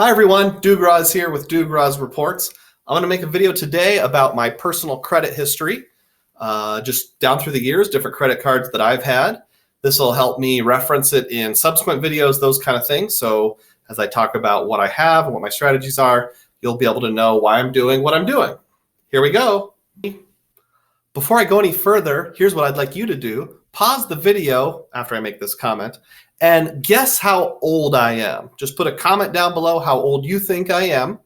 Hi everyone, Dugraz here with Dugraz Reports. I'm going to make a video today about my personal credit history, just down through the years, different credit cards that I've had. This will help me reference it in subsequent videos, those kind of things. So as I talk about what I have and what my strategies are, you'll be able to know why I'm doing what I'm doing. Here we go. Before I go any further, here's what I'd like you to do. Pause the video after I make this comment and guess how old I am. Just put a comment down below how old you think I am,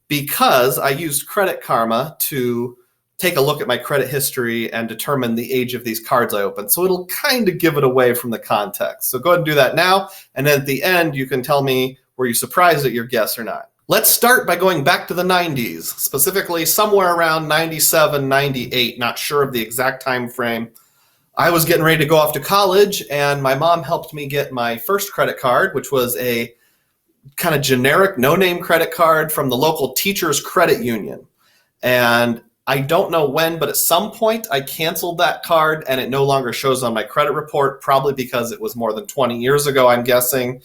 because I used Credit Karma to take a look at my credit history and determine the age of these cards I opened. So it'll kind of give it away from the context. So go ahead and do that now. And then at the end, you can tell me, were you surprised at your guess or not? Let's start by going back to the 90s, specifically somewhere around 97, 98, not sure of the exact time frame. I was getting ready to go off to college, and my mom helped me get my first credit card, which was a kind of generic no-name credit card from the local teachers credit union. And I don't know when, but at some point I canceled that card and it no longer shows on my credit report, probably because it was more than 20 years ago, I'm guessing.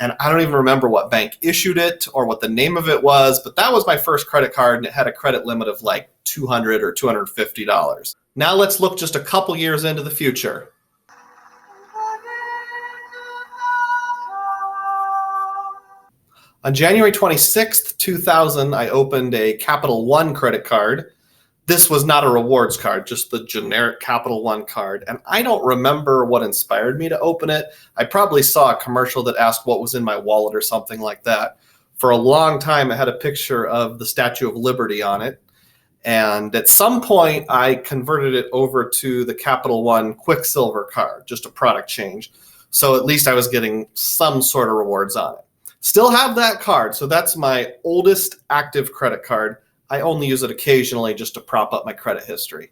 And I don't even remember what bank issued it or what the name of it was, but that was my first credit card, and it had a credit limit of like $200 or $250. Now let's look just a couple years into the future. On January 26th, 2000, I opened a Capital One credit card. This was not a rewards card, just the generic Capital One card. And I don't remember what inspired me to open it. I probably saw a commercial that asked what was in my wallet or something like that. For a long time, it had a picture of the Statue of Liberty on it. And at some point, I converted it over to the Capital One Quicksilver card, just a product change. So at least I was getting some sort of rewards on it. Still have that card, so that's my oldest active credit card. I only use it occasionally just to prop up my credit history.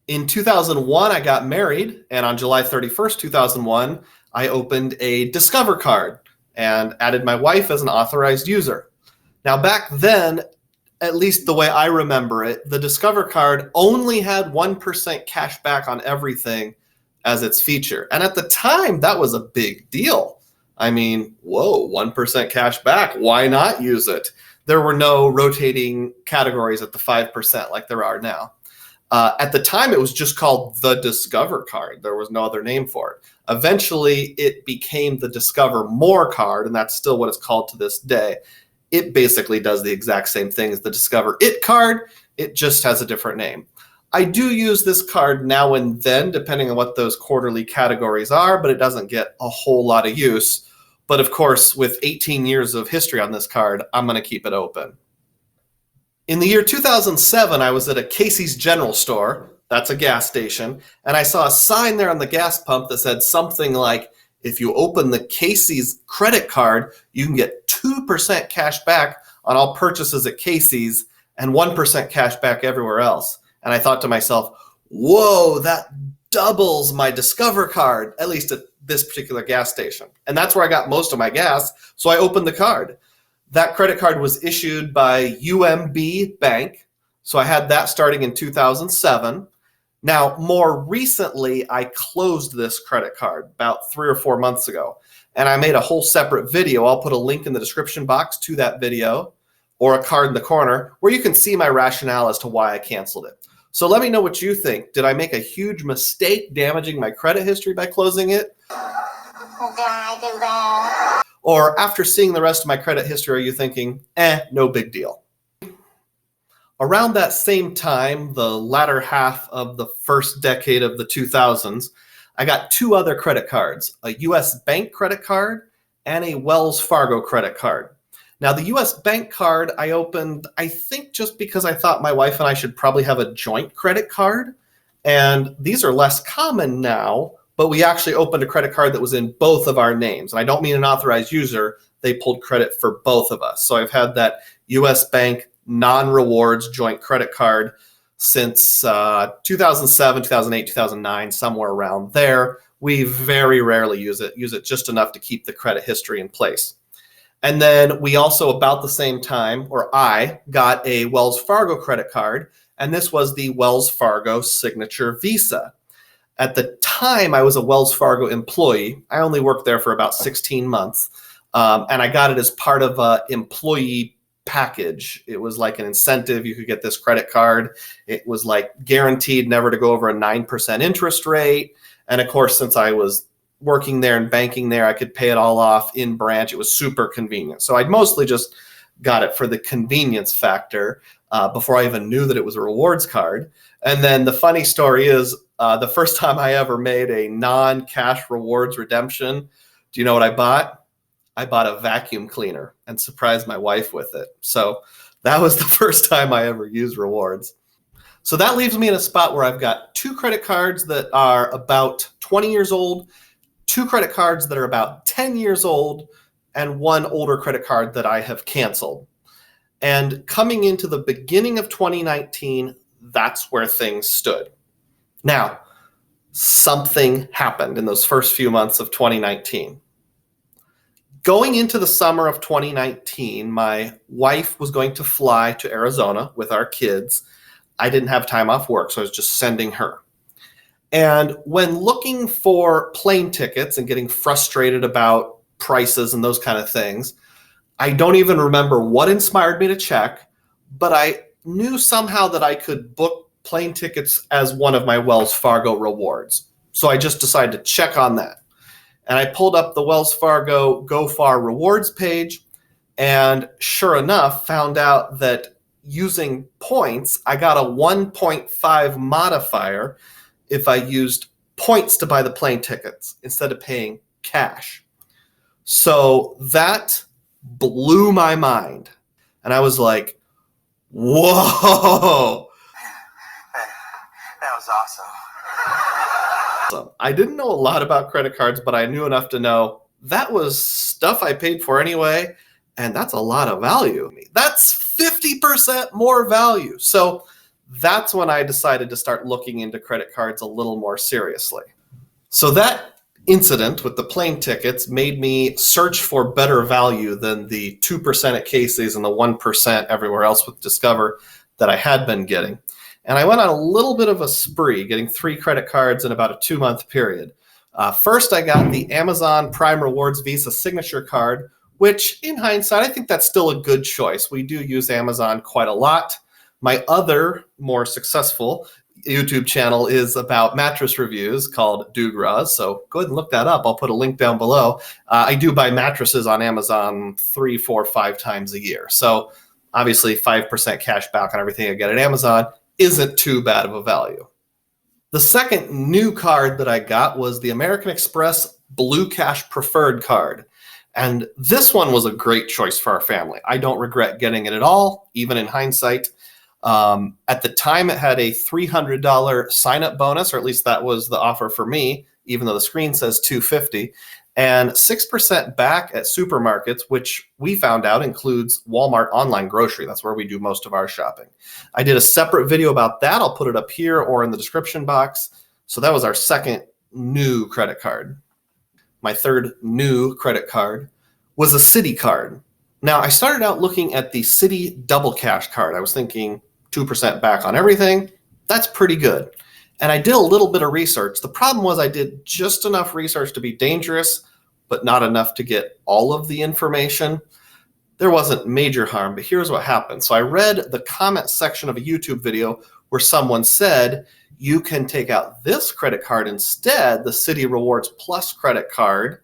In 2001, I got married, and on July 31st, 2001, I opened a Discover card and added my wife as an authorized user. Now back then, at least the way I remember it, the Discover card only had 1% cash back on everything as its feature. And at the time, that was a big deal. I mean, whoa, 1% cash back, why not use it? There were no rotating categories at the 5% like there are now. At the time, it was just called the Discover card. There was no other name for it. Eventually, it became the Discover More card, and that's still what it's called to this day. It basically does the exact same thing as the Discover It card. It just has a different name. I do use this card now and then, depending on what those quarterly categories are, but it doesn't get a whole lot of use. But of course, with 18 years of history on this card, I'm going to keep it open. In the year 2007, I was at a Casey's General Store, that's a gas station, and I saw a sign there on the gas pump that said something like, if you open the Casey's credit card, you can get 2% cash back on all purchases at Casey's and 1% cash back everywhere else. And I thought to myself, whoa, that doubles my Discover card, at least at this particular gas station. And that's where I got most of my gas, so I opened the card. That credit card was issued by UMB Bank, so I had that starting in 2007. Now, more recently, I closed this credit card about 3 or 4 months ago, and I made a whole separate video. I'll put a link in the description box to that video or a card in the corner where you can see my rationale as to why I canceled it. So let me know what you think. Did I make a huge mistake damaging my credit history by closing it? Did I do that? Or after seeing the rest of my credit history, are you thinking, no big deal? Around that same time, the latter half of the first decade of the 2000s, I got 2 other credit cards, a US Bank credit card and a Wells Fargo credit card. Now, the US Bank card I opened, I think just because I thought my wife and I should probably have a joint credit card. And these are less common now, but we actually opened a credit card that was in both of our names. And I don't mean an authorized user, they pulled credit for both of us. So I've had that US Bank non-rewards joint credit card since 2007, 2008, 2009, somewhere around there. We very rarely use it just enough to keep the credit history in place. And then we also, about the same time, or I got a Wells Fargo credit card, and this was the Wells Fargo Signature Visa. At the time, I was a Wells Fargo employee. I only worked there for about 16 months. And I got it as part of a employee package. It was like an incentive. You could get this credit card. It was like guaranteed never to go over a 9% interest rate. And of course, since I was working there and banking there, I could pay it all off in branch. It was super convenient. So I'd mostly just got it for the convenience factor before I even knew that it was a rewards card. And then the funny story is the first time I ever made a non-cash rewards redemption, do you know what I bought? I bought a vacuum cleaner and surprised my wife with it. So that was the first time I ever used rewards. So that leaves me in a spot where I've got 2 credit cards that are about 20 years old, 2 credit cards that are about 10 years old, and 1 older credit card that I have canceled. And coming into the beginning of 2019, that's where things stood. Now, something happened in those first few months of 2019. Going into the summer of 2019, my wife was going to fly to Arizona with our kids. I didn't have time off work, so I was just sending her. And when looking for plane tickets and getting frustrated about prices and those kind of things, I don't even remember what inspired me to check, but I knew somehow that I could book plane tickets as one of my Wells Fargo rewards. So I just decided to check on that. And I pulled up the Wells Fargo GoFar rewards page, and sure enough, found out that using points, I got a 1.5 modifier if I used points to buy the plane tickets instead of paying cash. So that blew my mind. And I was like, whoa. That was awesome. I didn't know a lot about credit cards, but I knew enough to know that was stuff I paid for anyway, and that's a lot of value. That's 50% more value. So that's when I decided to start looking into credit cards a little more seriously. So that incident with the plane tickets made me search for better value than the 2% at Casey's and the 1% everywhere else with Discover that I had been getting. And I went on a little bit of a spree, getting 3 credit cards in about a 2-month period. First, I got the Amazon Prime Rewards Visa Signature Card, which in hindsight, I think that's still a good choice. We do use Amazon quite a lot. My other more successful YouTube channel is about mattress reviews called Dugra. So go ahead and look that up. I'll put a link down below. I do buy mattresses on Amazon 3, 4, 5 times a year. So obviously 5% cash back on everything I get at Amazon isn't too bad of a value. The second new card that I got was the American Express Blue Cash Preferred card. And this one was a great choice for our family. I don't regret getting it at all, even in hindsight. At the time, it had a $300 sign-up bonus, or at least that was the offer for me, even though the screen says $250, and 6% back at supermarkets, which we found out includes Walmart online grocery. That's where we do most of our shopping. I did a separate video about that. I'll put it up here or in the description box. So that was our second new credit card. My third new credit card was a Citi card. Now, I started out looking at the Citi Double Cash card. I was thinking 2% back on everything. That's pretty good. And I did a little bit of research. The problem was I did just enough research to be dangerous, but not enough to get all of the information. There wasn't major harm, but here's what happened. So I read the comment section of a YouTube video where someone said, you can take out this credit card instead, the Citi Rewards Plus credit card,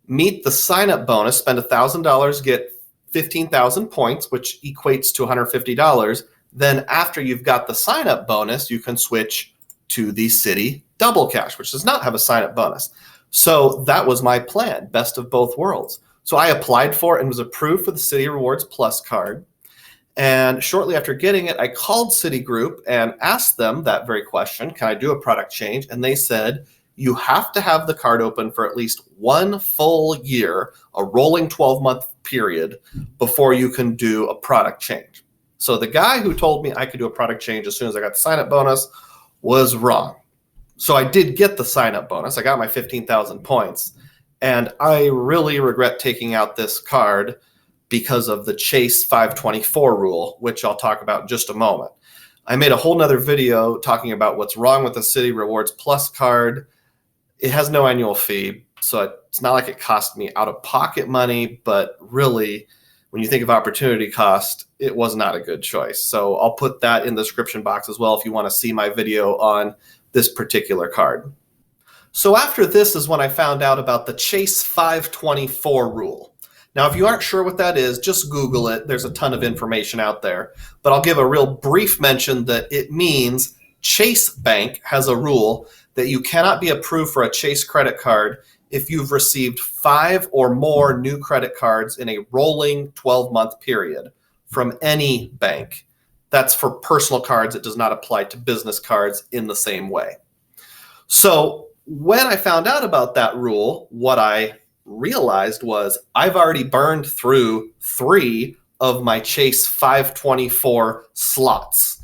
meet the sign-up bonus, spend $1,000, get 15,000 points, which equates to $150. Then after you've got the sign-up bonus, you can switch to the Citi Double Cash, which does not have a sign-up bonus. So that was my plan, best of both worlds. So I applied for it and was approved for the Citi Rewards Plus card. And shortly after getting it, I called Citigroup and asked them that very question, can I do a product change? And they said, you have to have the card open for at least 1 full year, a rolling 12-month period, before you can do a product change. So the guy who told me I could do a product change as soon as I got the sign-up bonus was wrong. So I did get the sign-up bonus. I got my 15,000 points. And I really regret taking out this card because of the Chase 524 rule, which I'll talk about in just a moment. I made a whole nother video talking about what's wrong with the Citi Rewards Plus card. It has no annual fee. So it's not like it cost me out of pocket money, but really, when you think of opportunity cost, it was not a good choice. So I'll put that in the description box as well if you want to see my video on this particular card. So after this is when I found out about the Chase 524 rule. Now, if you aren't sure what that is, just Google it. There's a ton of information out there. But I'll give a real brief mention that it means Chase Bank has a rule that you cannot be approved for a Chase credit card if you've received 5 or more new credit cards in a rolling 12-month period from any bank. That's for personal cards. It does not apply to business cards in the same way. So when I found out about that rule, what I realized was I've already burned through 3 of my Chase 524 slots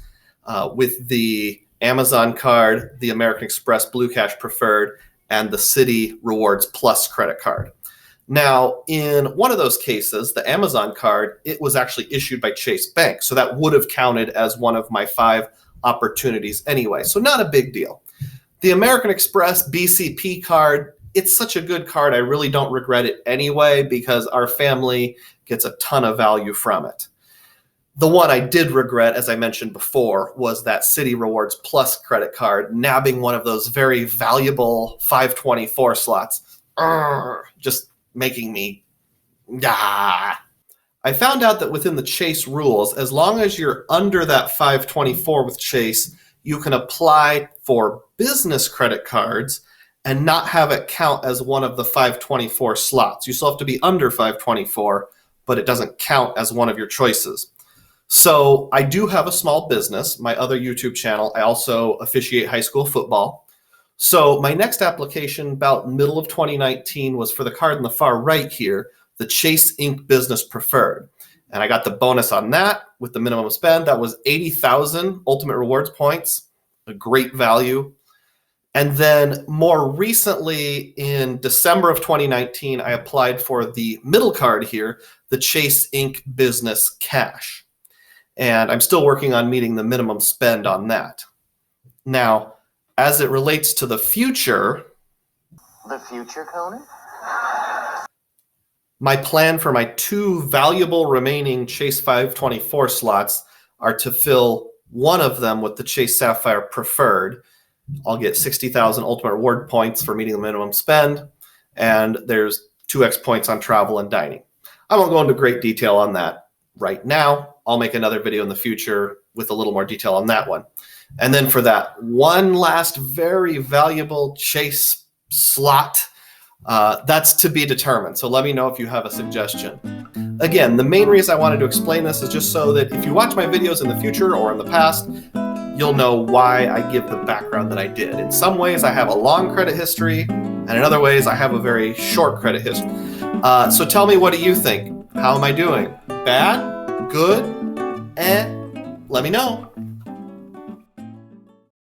with the Amazon card, the American Express Blue Cash Preferred, and the Citi Rewards Plus credit card. Now, in one of those cases, the Amazon card, it was actually issued by Chase Bank. So that would have counted as one of my 5 opportunities anyway. So not a big deal. The American Express BCP card, it's such a good card. I really don't regret it anyway because our family gets a ton of value from it. The one I did regret, as I mentioned before, was that Citi Rewards Plus credit card, nabbing one of those very valuable 524 slots. Just making me, I found out that within the Chase rules, as long as you're under that 524 with Chase, you can apply for business credit cards and not have it count as one of the 524 slots. You still have to be under 524, but it doesn't count as one of your choices. So I do have a small business, my other YouTube channel. I also officiate high school football. So my next application about middle of 2019 was for the card in the far right here, the Chase Ink Business Preferred. And I got the bonus on that with the minimum spend. That was 80,000 Ultimate Rewards points, a great value. And then more recently in December of 2019, I applied for the middle card here, the Chase Ink Business Cash. And I'm still working on meeting the minimum spend on that. Now, as it relates to the future, Conan? My plan for my 2 valuable remaining Chase 524 slots are to fill one of them with the Chase Sapphire Preferred. I'll get 60,000 Ultimate Reward points for meeting the minimum spend, and there's 2x points on travel and dining. I won't go into great detail on that right now. I'll make another video in the future with a little more detail on that one. And then for that one last very valuable Chase slot, that's to be determined. So let me know if you have a suggestion. Again, the main reason I wanted to explain this is just so that if you watch my videos in the future or in the past, you'll know why I give the background that I did. In some ways, I have a long credit history, and in other ways, I have a very short credit history. So tell me, what do you think? How am I doing? Bad? Good? Let me know.